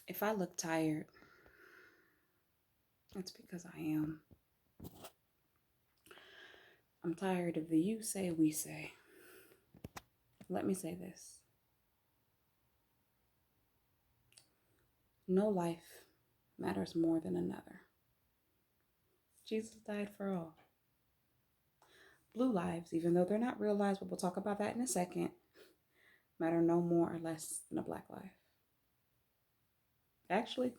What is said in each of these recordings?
If I look tired, it's because I am. I'm tired of the you say, we say. Let me say this. No life matters more than another. Jesus died for all. Blue lives, even though they're not real lives, but we'll talk about that in a second, matter no more or less than a black life. Actually,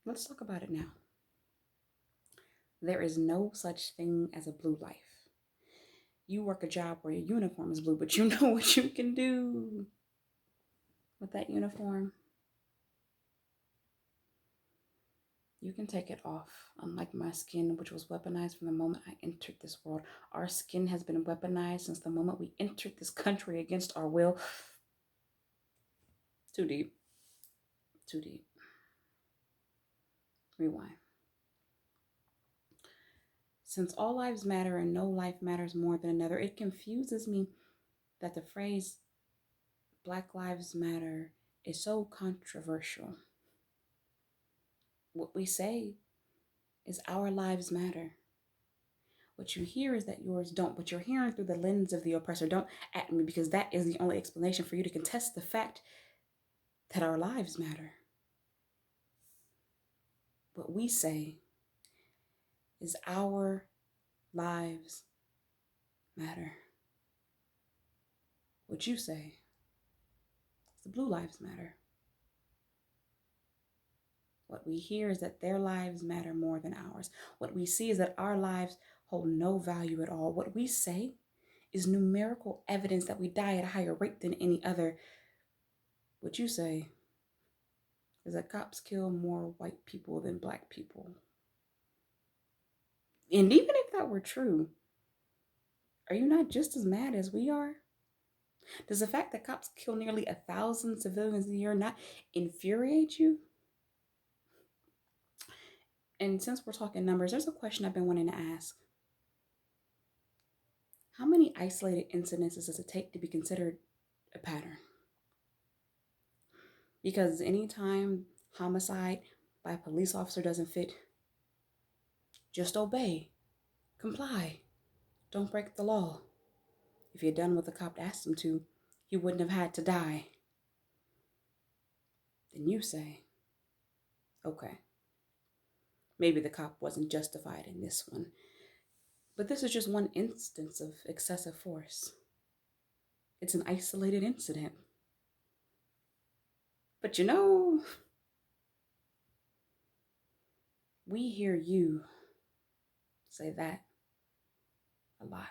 let's talk about it now. There is no such thing as a blue life. You work a job where your uniform is blue, but you know what you can do with that uniform. You can take it off. Unlike my skin, which was weaponized from the moment I entered this world. Our skin has been weaponized since the moment we entered this country against our will. Too deep. Too deep. Rewind. Since all lives matter and no life matters more than another, it confuses me that the phrase Black Lives Matter is so controversial. What we say is our lives matter. What you hear is that yours don't, but you're hearing through the lens of the oppressor. Don't at me, because that is the only explanation for you to contest the fact that our lives matter. What we say is our lives matter. What you say is the blue lives matter. What we hear is that their lives matter more than ours. What we see is that our lives hold no value at all. What we say is numerical evidence that we die at a higher rate than any other. What you say is that cops kill more white people than black people. And even if that were true, are you not just as mad as we are? Does the fact that cops kill nearly 1,000 civilians a year not infuriate you? And since we're talking numbers, there's a question I've been wanting to ask. How many isolated incidences does it take to be considered a pattern? Because anytime homicide by a police officer doesn't fit, just obey, comply, don't break the law. If he had done what the cop asked him to, he wouldn't have had to die. Then you say, okay, maybe the cop wasn't justified in this one, but this is just one instance of excessive force. It's an isolated incident. But you know, we hear you say that a lot.